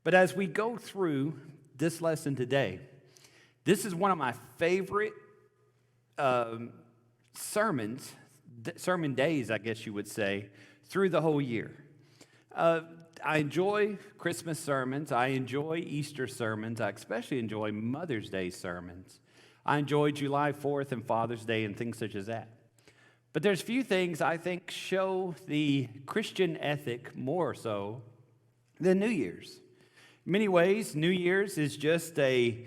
But as we go through this lesson today, this is one of my favorite sermon days, I guess you would say, through the whole year. I enjoy Christmas sermons. I enjoy Easter sermons. I especially enjoy Mother's Day sermons. I enjoy July 4th and Father's Day and things such as that. But there's few things I think show the Christian ethic more so than New Year's. In many ways, New Year's is just a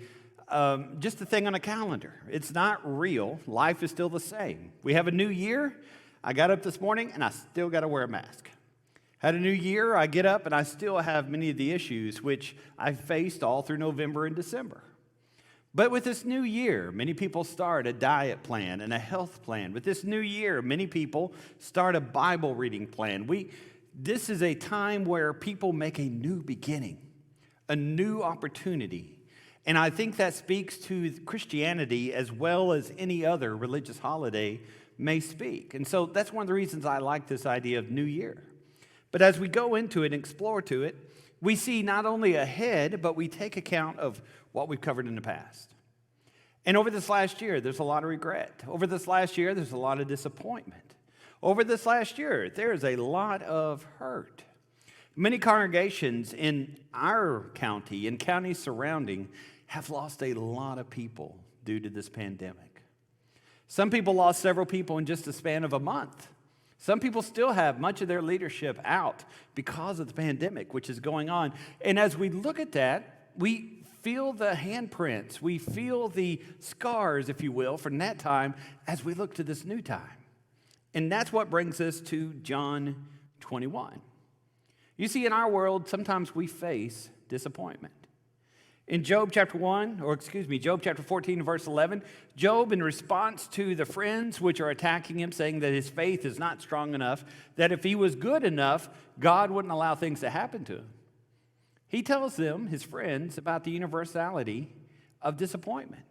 thing on a calendar. It's not real. Life is still the same. We have a new year. I got up this morning and I still got to wear a mask. Had a new year, I get up and I still have many of the issues which I faced all through November and December. But with this new year, many people start a diet plan and a health plan. With this new year, many people start a Bible reading plan. This is a time where people make a new beginning, a new opportunity. And I think that speaks to Christianity as well as any other religious holiday may speak. And so that's one of the reasons I like this idea of New Year. But as we go into it and explore to it, we see not only ahead, but we take account of what we've covered in the past. And over this last year, there's a lot of regret. Over this last year, there's a lot of disappointment. Over this last year, there's a lot of hurt. Many congregations in our county and counties surrounding have lost a lot of people due to this pandemic. Some people lost several people in just the span of a month. Some people still have much of their leadership out because of the pandemic, which is going on. And as we look at that, we feel the handprints. We feel the scars, if you will, from that time as we look to this new time. And that's what brings us to John 21. You see, in our world, sometimes we face disappointment. In Job chapter 14, verse 11, Job, in response to the friends which are attacking him, saying that his faith is not strong enough, that if he was good enough, God wouldn't allow things to happen to him. He tells them, his friends, about the universality of disappointment.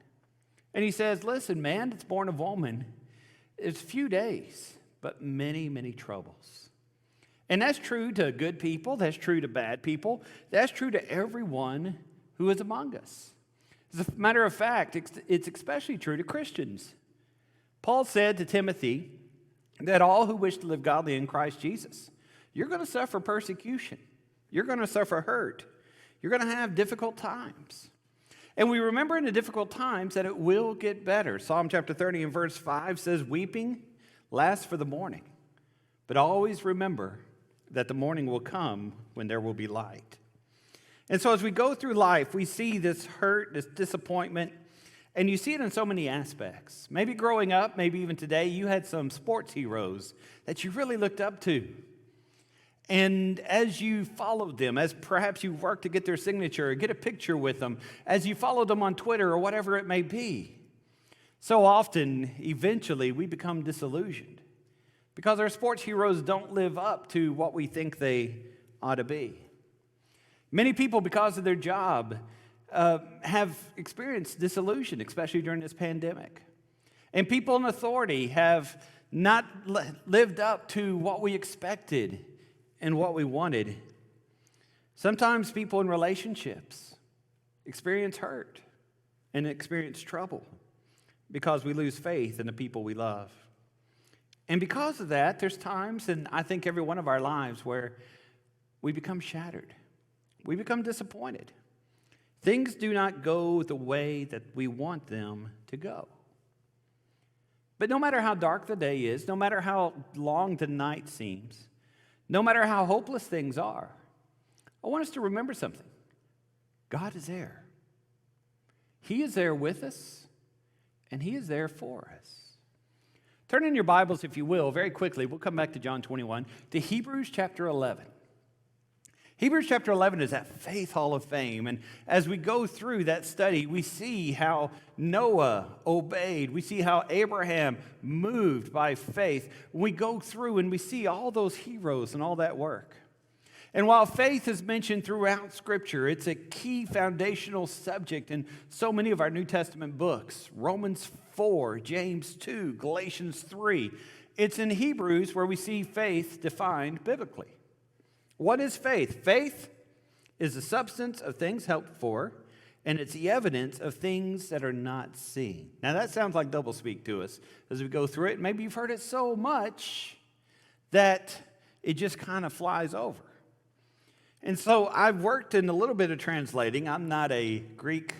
And he says, listen, man that's born of woman, it's few days, but many, many troubles. And that's true to good people. That's true to bad people. That's true to everyone who is among us. As a matter of fact, it's especially true to Christians. Paul said to Timothy that all who wish to live godly in Christ Jesus, you're going to suffer persecution. You're going to suffer hurt. You're going to have difficult times. And we remember in the difficult times that it will get better. Psalm chapter 30 and verse 5 says, weeping lasts for the morning, but always remember that the morning will come when there will be light. And so as we go through life, we see this hurt, this disappointment, and you see it in so many aspects. Maybe growing up, maybe even today, you had some sports heroes that you really looked up to. And as you followed them, as perhaps you worked to get their signature or get a picture with them, as you followed them on Twitter or whatever it may be, so often, eventually, we become disillusioned because our sports heroes don't live up to what we think they ought to be. Many people, because of their job, have experienced disillusion, especially during this pandemic. And people in authority have not lived up to what we expected and what we wanted. Sometimes people in relationships experience hurt and experience trouble because we lose faith in the people we love. And because of that, there's times in, I think, every one of our lives where we become shattered. We become disappointed. Things do not go the way that we want them to go. But no matter how dark the day is, no matter how long the night seems, no matter how hopeless things are, I want us to remember something. God is there. He is there with us, and He is there for us. Turn in your Bibles, if you will, very quickly. We'll come back to John 21, to Hebrews chapter 11. Hebrews chapter 11 is that faith hall of fame. And as we go through that study, we see how Noah obeyed. We see how Abraham moved by faith. We go through and we see all those heroes and all that work. And while faith is mentioned throughout Scripture, it's a key foundational subject in so many of our New Testament books. Romans 4, James 2, Galatians 3. It's in Hebrews where we see faith defined biblically. What is faith? Faith is the substance of things hoped for, and it's the evidence of things that are not seen. Now that sounds like doublespeak to us as we go through it. Maybe you've heard it so much that it just kind of flies over. And so I've worked in a little bit of translating. I'm not a Greek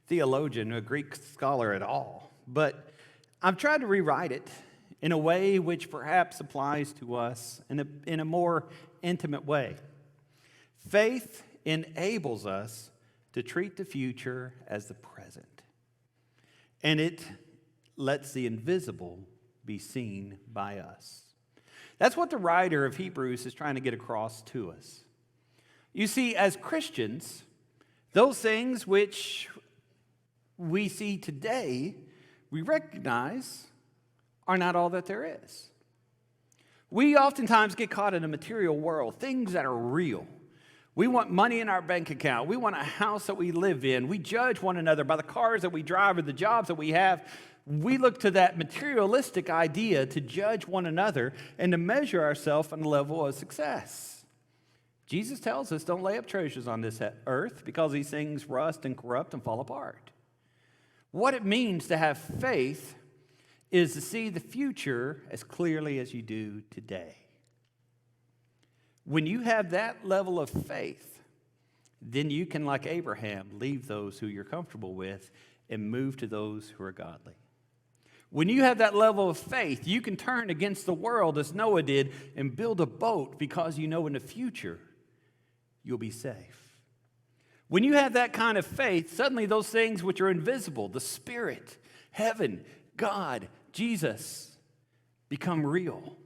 theologian, a Greek scholar at all, but I've tried to rewrite it in a way which perhaps applies to us in a more intimate way. Faith enables us to treat the future as the present, and it lets the invisible be seen by us. That's what the writer of Hebrews is trying to get across to us. You see, as Christians, those things which we see today, we recognize are not all that there is. We oftentimes get caught in a material world, things that are real. We want money in our bank account. We want a house that we live in. We judge one another by the cars that we drive or the jobs that we have. We look to that materialistic idea to judge one another and to measure ourselves on the level of success. Jesus tells us don't lay up treasures on this earth because these things rust and corrupt and fall apart. What it means to have faith is to see the future as clearly as you do today. When you have that level of faith, then you can, like Abraham, leave those who you're comfortable with and move to those who are godly. When you have that level of faith, you can turn against the world as Noah did and build a boat because you know in the future you'll be safe. When you have that kind of faith, suddenly those things which are invisible, the Spirit, heaven, God, Jesus, become real.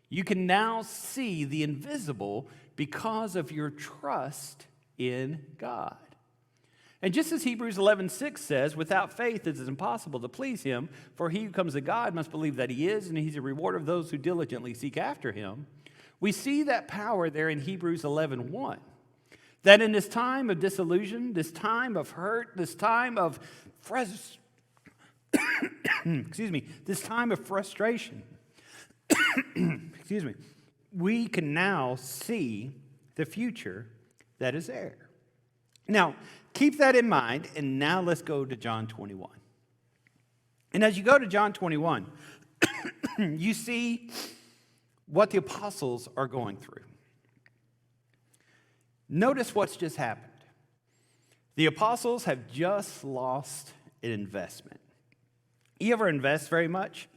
You can now see the invisible because of your trust in God. And just as Hebrews 11:6 says, without faith it is impossible to please him, for he who comes to God must believe that he is, and he's a rewarder of those who diligently seek after him. We see that power there in Hebrews 11:1. That in this time of disillusion, this time of hurt, this time of this time of frustration, we can now see the future that is there. Now, keep that in mind, and now let's go to John 21. And as you go to John 21, you see what the apostles are going through. Notice what's just happened. The apostles have just lost an investment. You ever invest very much?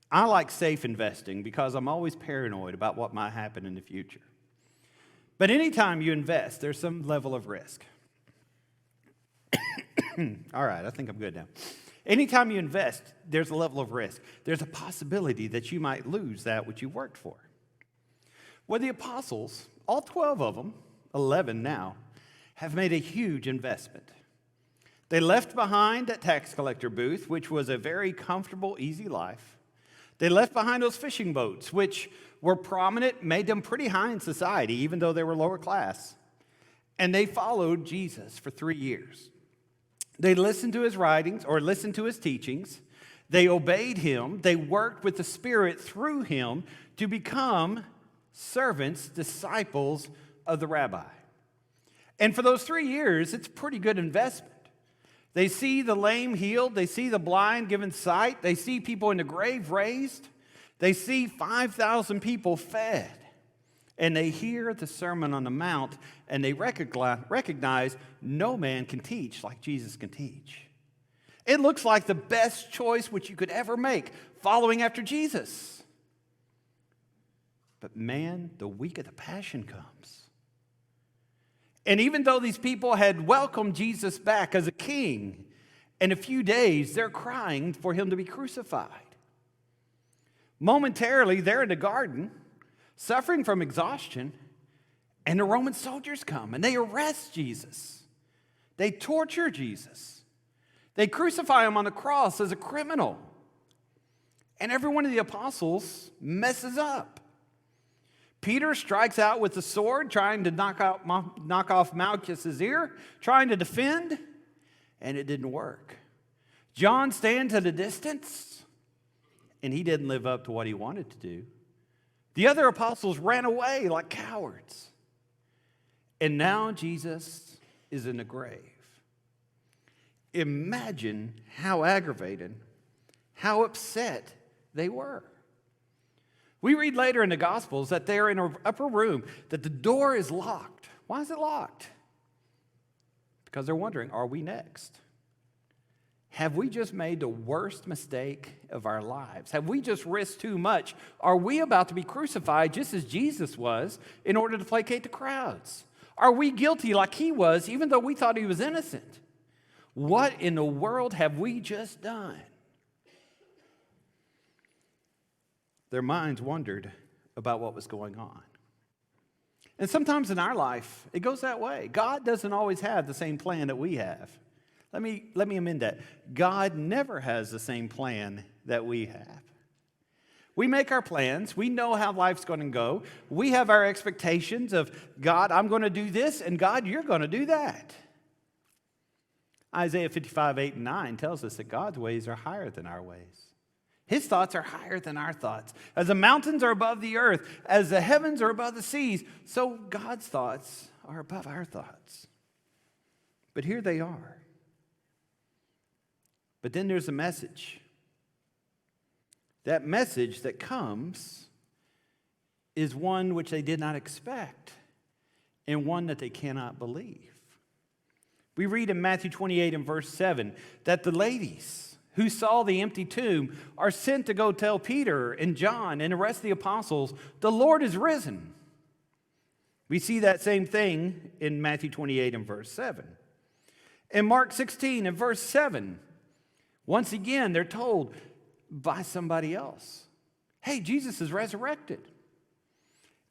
I like safe investing because I'm always paranoid about what might happen in the future. But anytime you invest, there's some level of risk. All right, I think I'm good now. Anytime you invest, there's a level of risk. There's a possibility that you might lose that which you worked for. Well, the apostles, all 12 of them, 11 now, have made a huge investment. They left behind that tax collector booth, which was a very comfortable, easy life. They left behind those fishing boats, which were prominent, made them pretty high in society, even though they were lower class. And they followed Jesus for 3 years. They listened to his writings or listened to his teachings. They obeyed him. They worked with the Spirit through him to become servants, disciples of the rabbi. And for those 3 years, it's a pretty good investment. They see the lame healed. They see the blind given sight. They see people in the grave raised. They see 5,000 people fed. And they hear the Sermon on the Mount, and they recognize no man can teach like Jesus can teach. It looks like the best choice which you could ever make, following after Jesus. But man, the week of the Passion comes. And even though these people had welcomed Jesus back as a king, in a few days they're crying for him to be crucified. Momentarily, they're in the garden, suffering from exhaustion, and the Roman soldiers come and they arrest Jesus. They torture Jesus. They crucify him on the cross as a criminal. And every one of the apostles messes up. Peter strikes out with the sword, trying to knock off Malchus's ear, trying to defend, and it didn't work. John stands at a distance, and he didn't live up to what he wanted to do. The other apostles ran away like cowards. And now Jesus is in the grave. Imagine how aggravated, how upset they were. We read later in the Gospels that they're in an upper room, that the door is locked. Why is it locked? Because they're wondering, are we next? Have we just made the worst mistake of our lives? Have we just risked too much? Are we about to be crucified just as Jesus was in order to placate the crowds? Are we guilty like he was, even though we thought he was innocent? What in the world have we just done? Their minds wondered about what was going on. And sometimes in our life, it goes that way. God doesn't always have the same plan that we have. Let me amend that. God never has the same plan that we have. We make our plans. We know how life's going to go. We have our expectations of, God, I'm going to do this, and God, you're going to do that. Isaiah 55, 8 and 9 tells us that God's ways are higher than our ways. His thoughts are higher than our thoughts. As the mountains are above the earth, as the heavens are above the seas, so God's thoughts are above our thoughts. But here they are. But then there's a message. That message that comes is one which they did not expect and one that they cannot believe. We read in Matthew 28 and verse 7 that the ladies who saw the empty tomb are sent to go tell Peter and John and the rest of the apostles, the Lord is risen. We see that same thing in Matthew 28 and verse 7. In Mark 16 and verse 7, once again, they're told by somebody else, hey, Jesus is resurrected.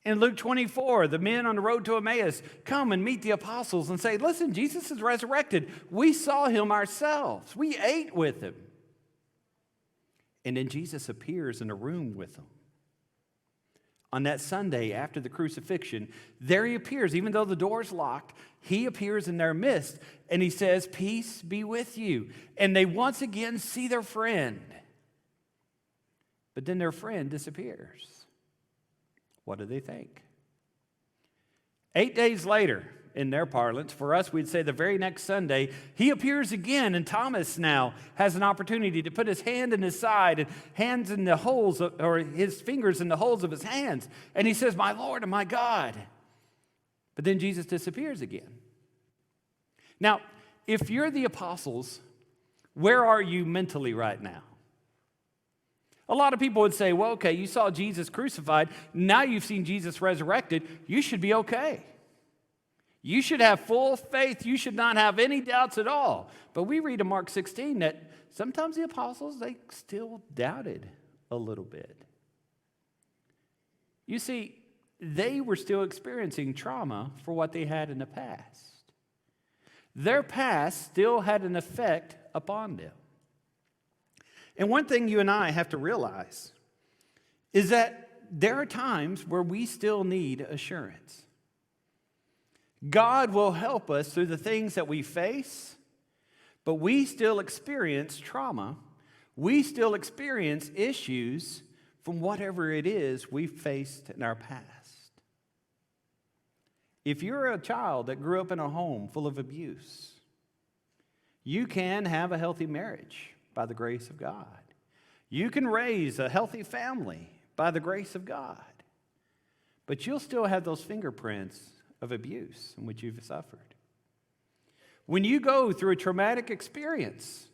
In Luke 24, the men on the road to Emmaus come and meet the apostles and say, listen, Jesus is resurrected. We saw him ourselves. We ate with him. And then Jesus appears in a room with them. On that Sunday after the crucifixion, there he appears. Even though the door's locked, he appears in their midst and he says, peace be with you. And they once again see their friend. But then their friend disappears. What do they think? 8 days later, in their parlance, for us, we'd say the very next Sunday, he appears again, and Thomas now has an opportunity to put his hand in his side and hands in the holes, or his fingers in the holes of his hands. And he says, my Lord and my God. But then Jesus disappears again. Now, if you're the apostles, where are you mentally right now? A lot of people would say, well, okay, you saw Jesus crucified. Now you've seen Jesus resurrected. You should be okay. You should have full faith. You should not have any doubts at all. But we read in Mark 16 that sometimes the apostles, they still doubted a little bit. You see, they were still experiencing trauma for what they had in the past. Their past still had an effect upon them. And one thing you and I have to realize is that there are times where we still need assurance. God will help us through the things that we face, but we still experience trauma. We still experience issues from whatever it is we've faced in our past. If you're a child that grew up in a home full of abuse, you can have a healthy marriage by the grace of God. You can raise a healthy family by the grace of God. But you'll still have those fingerprints of abuse in which you've suffered. When you go through a traumatic experience,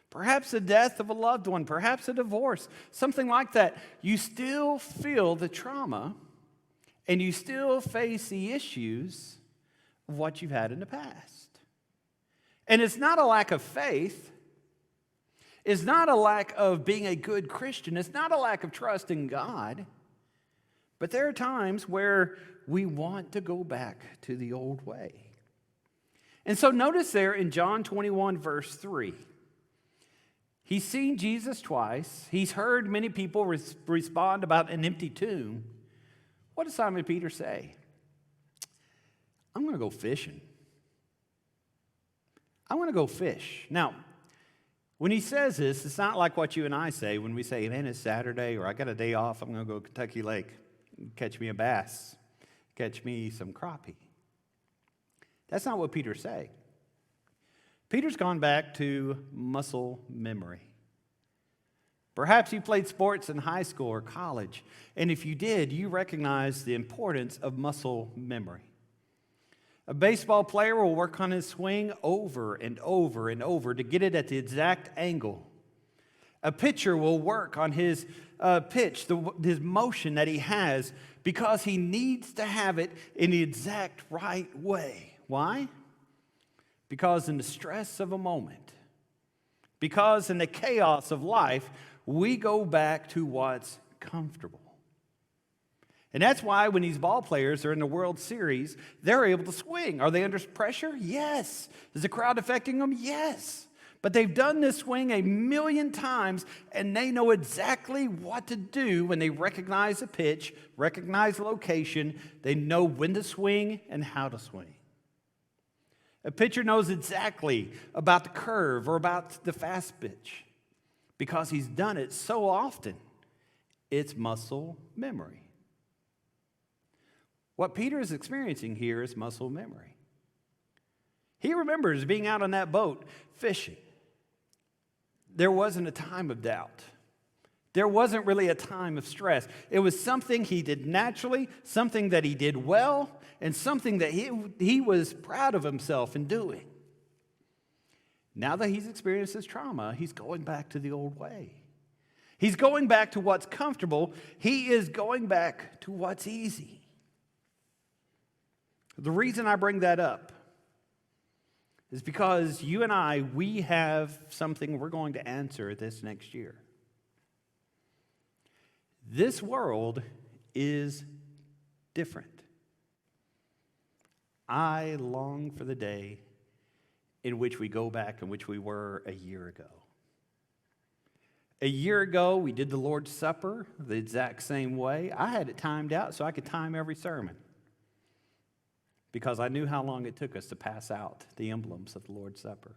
perhaps the death of a loved one, perhaps a divorce, something like that, you still feel the trauma and you still face the issues of what you've had in the past. And it's not a lack of faith. It's not a lack of being a good Christian. It's not a lack of trust in God. But there are times where we want to go back to the old way. And so notice there in John 21, verse 3, he's seen Jesus twice. He's heard many people respond about an empty tomb. What does Simon Peter say? I'm going to go fishing. I want to go fish. Now, when he says this, it's not like what you and I say when we say, man, it's Saturday, or I got a day off, I'm going to go to Kentucky Lake, catch me a bass, catch me some crappie. That's not what Peter's saying. Peter's gone back to muscle memory. Perhaps you played sports in high school or college, and if you did, you recognize the importance of muscle memory. A baseball player will work on his swing over and over and over to get it at the exact angle. A pitcher will work on his pitch, his motion that he has, because he needs to have it in the exact right way. Why? Because in the stress of a moment, because in the chaos of life, we go back to what's comfortable. And that's why when these ball players are in the World Series, they're able to swing. Are they under pressure? Yes. Is the crowd affecting them? Yes. But they've done this swing 1,000,000 times, and they know exactly what to do when they recognize a pitch, recognize a location. They know when to swing and how to swing. A pitcher knows exactly about the curve or about the fast pitch because he's done it so often. It's muscle memory. What Peter is experiencing here is muscle memory. He remembers being out on that boat fishing. There wasn't a time of doubt. There wasn't really a time of stress. It was something he did naturally, something that he did well, and something that he was proud of himself in doing. Now that he's experienced his trauma, he's going back to the old way. He's going back to what's comfortable. He is going back to what's easy. The reason I bring that up is because you and I, we have something we're going to answer this next year. This world is different. I long for the day in which we go back in which we were a year ago. A year ago, we did the Lord's Supper the exact same way. I had it timed out so I could time every sermon because I knew how long it took us to pass out the emblems of the Lord's Supper.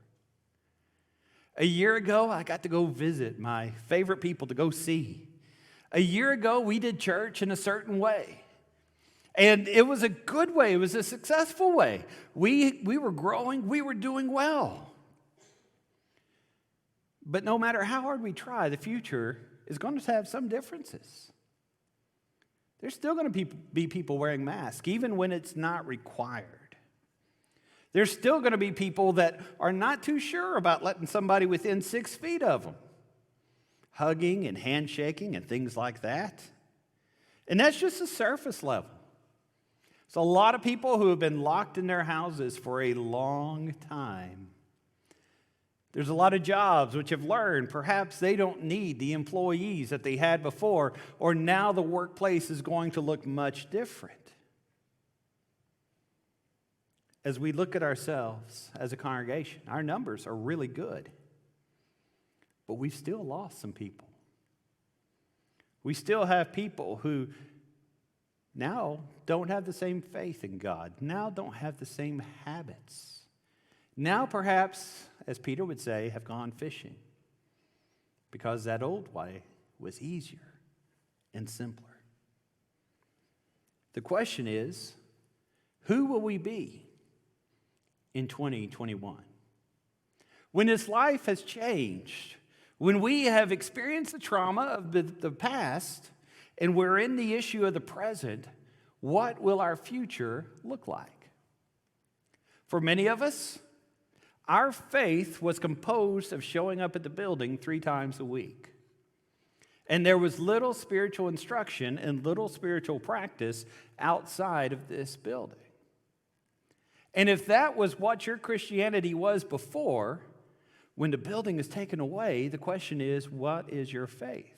A year ago, I got to go visit my favorite people to go see. A year ago, we did church in a certain way. And it was a good way. It was a successful way. We were growing. We were doing well. But no matter how hard we try, the future is going to have some differences. There's still going to be people wearing masks, even when it's not required. There's still going to be people that are not too sure about letting somebody within 6 feet of them, hugging and handshaking and things like that. And that's just the surface level. So a lot of people who have been locked in their houses for a long time. There's a lot of jobs which have learned perhaps they don't need the employees that they had before, or now the workplace is going to look much different. As we look at ourselves as a congregation, our numbers are really good, but we've still lost some people. We still have people who now don't have the same faith in God, now don't have the same habits. Now perhaps, as Peter would say, have gone fishing because that old way was easier and simpler. The question is, who will we be in 2021? When this life has changed, when we have experienced the trauma of the past, and we're in the issue of the present, what will our future look like? For many of us, our faith was composed of showing up at the building 3 times a week. And there was little spiritual instruction and little spiritual practice outside of this building. And if that was what your Christianity was before, when the building is taken away, the question is, what is your faith?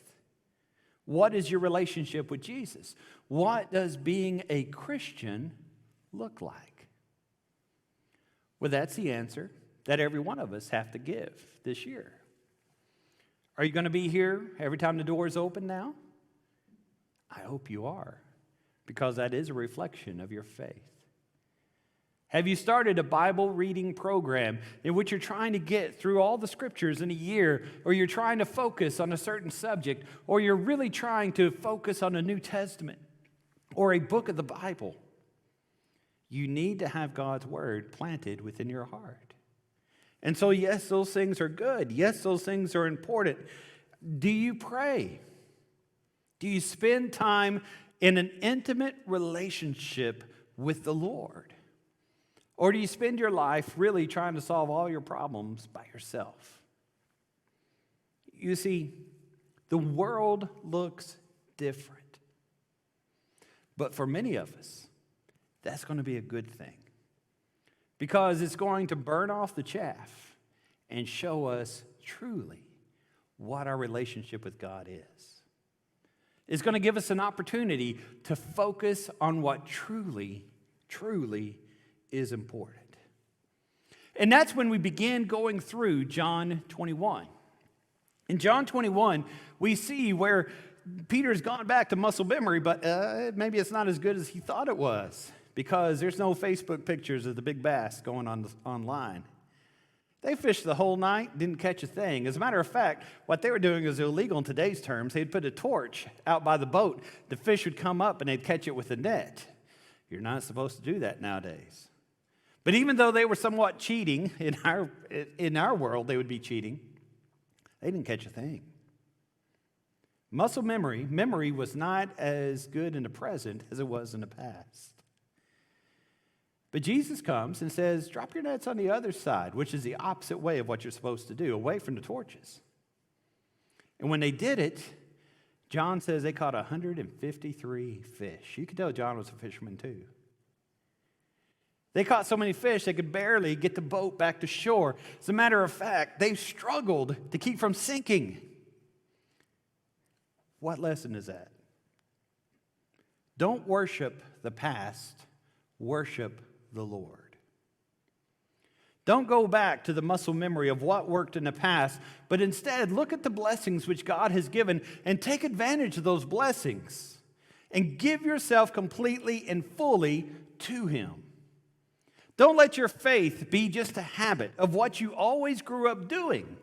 What is your relationship with Jesus? What does being a Christian look like? Well, that's the answer that every one of us have to give this year. Are you going to be here every time the doors open now? I hope you are, because that is a reflection of your faith. Have you started a Bible reading program in which you're trying to get through all the scriptures in a year, or you're trying to focus on a certain subject, or you're really trying to focus on a New Testament or a book of the Bible? you need to have God's word planted within your heart. And so, yes, those things are good. Yes, those things are important. Do you pray? Do you spend time in an intimate relationship with the Lord? Or do you spend your life really trying to solve all your problems by yourself? You see, the world looks different. But for many of us, that's going to be a good thing, because it's going to burn off the chaff and show us truly what our relationship with God is. It's going to give us an opportunity to focus on what truly, truly is important. And that's when we begin going through John 21. In John 21, we see where Peter's gone back to muscle memory, but maybe it's not as good as he thought it was, because there's no Facebook pictures of the big bass going on online. They fished the whole night, didn't catch a thing. As a matter of fact, what they were doing is illegal in today's terms. They'd put a torch out by the boat. The fish would come up and they'd catch it with a net. You're not supposed to do that nowadays. But even though they were somewhat cheating, in our world they would be cheating, they didn't catch a thing. Muscle memory was not as good in the present as it was in the past. But Jesus comes and says, drop your nets on the other side, which is the opposite way of what you're supposed to do, away from the torches. And when they did it, John says they caught 153 fish. You could tell John was a fisherman too. They caught so many fish they could barely get the boat back to shore. As a matter of fact, they struggled to keep from sinking. What lesson is that? Don't worship the past, worship the Lord. Don't go back to the muscle memory of what worked in the past, but instead look at the blessings which God has given and take advantage of those blessings and give yourself completely and fully to Him. Don't let your faith be just a habit of what you always grew up doing.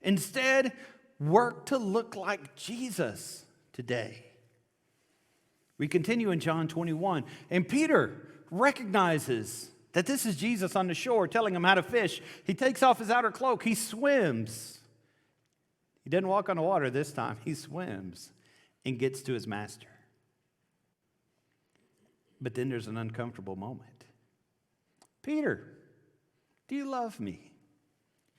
Instead, work to look like Jesus today. We continue in John 21, and Peter recognizes that this is Jesus on the shore telling him how to fish. He takes off his outer cloak. He swims. He doesn't walk on the water this time. He swims and gets to his master. But then there's an uncomfortable moment. Peter, do you love me?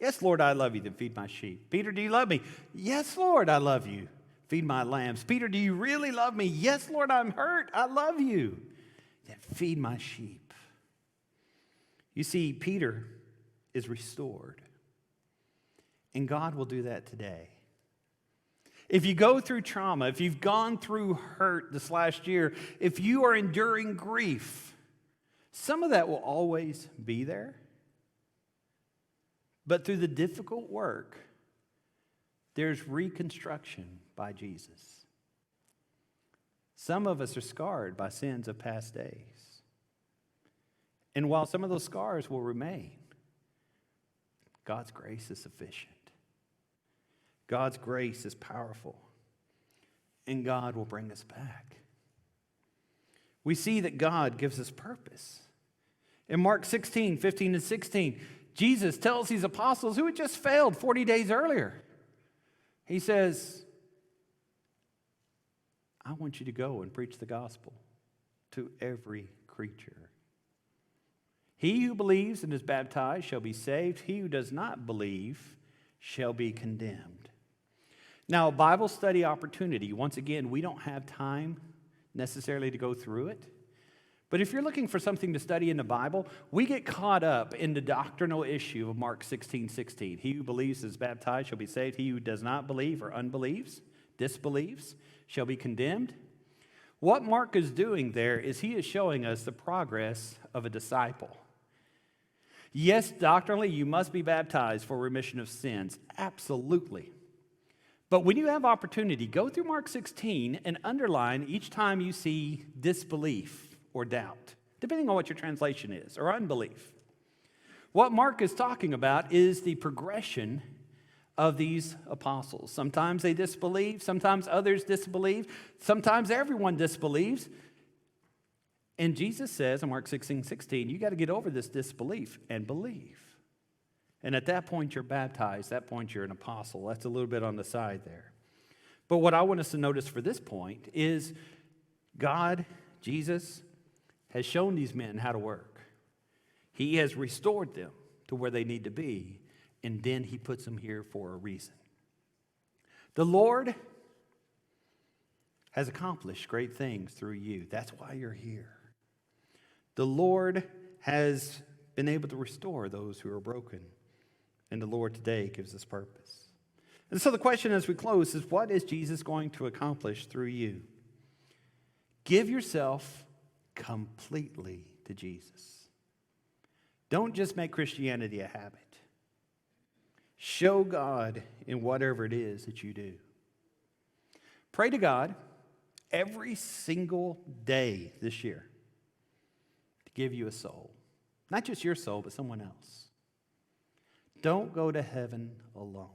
Yes, Lord, I love you. Then feed my sheep. Peter, do you love me? Yes, Lord, I love you. Feed my lambs. Peter, do you really love me? Yes, Lord, I'm hurt. I love you. Then feed my sheep. You see, Peter is restored. And God will do that today. If you go through trauma, if you've gone through hurt this last year, if you are enduring grief, some of that will always be there. But through the difficult work, there's reconstruction by Jesus. Some of us are scarred by sins of past days. And while some of those scars will remain, God's grace is sufficient. God's grace is powerful. And God will bring us back. We see that God gives us purpose. In Mark 16, 15 and 16, Jesus tells these apostles who had just failed 40 days earlier. He says, I want you to go and preach the gospel to every creature. He who believes and is baptized shall be saved. He who does not believe shall be condemned. Now, a Bible study opportunity. Once again, we don't have time necessarily to go through it. But if you're looking for something to study in the Bible, we get caught up in the doctrinal issue of Mark 16:16. He who believes and is baptized shall be saved. He who does not believe or disbelieves, shall be condemned. What Mark is doing there is he is showing us the progress of a disciple. Yes, doctrinally, you must be baptized for remission of sins. Absolutely. But when you have opportunity, go through Mark 16 and underline each time you see disbelief or doubt, depending on what your translation is, or unbelief. What Mark is talking about is the progression of these apostles. Sometimes they disbelieve, sometimes others disbelieve, sometimes everyone disbelieves. And Jesus says in Mark 16:16, you got to get over this disbelief and believe. And at that point, you're baptized. At that point, you're an apostle. That's a little bit on the side there. But what I want us to notice for this point is God, Jesus, has shown these men how to work. He has restored them to where they need to be, and then he puts them here for a reason. The Lord has accomplished great things through you. That's why you're here. The Lord has been able to restore those who are broken, and the Lord today gives us purpose. And so the question as we close is, what is Jesus going to accomplish through you? Give yourself completely to Jesus. Don't just make Christianity a habit. Show God in whatever it is that you do. Pray to God every single day this year to give you a soul. Not just your soul, but someone else. Don't go to heaven alone.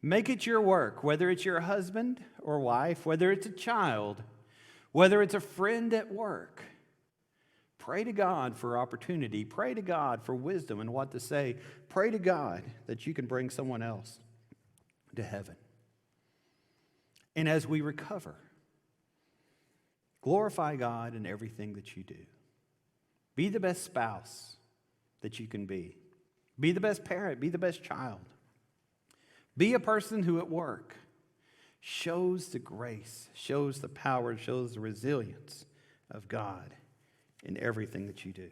Make it your work, whether it's your husband or wife, whether it's a child, whether it's a friend at work. Pray to God for opportunity. Pray to God for wisdom and what to say. Pray to God that you can bring someone else to heaven. And as we recover, glorify God in everything that you do. Be the best spouse that you can be. Be the best parent. Be the best child. Be a person who at work shows the grace, shows the power, shows the resilience of God in everything that you do.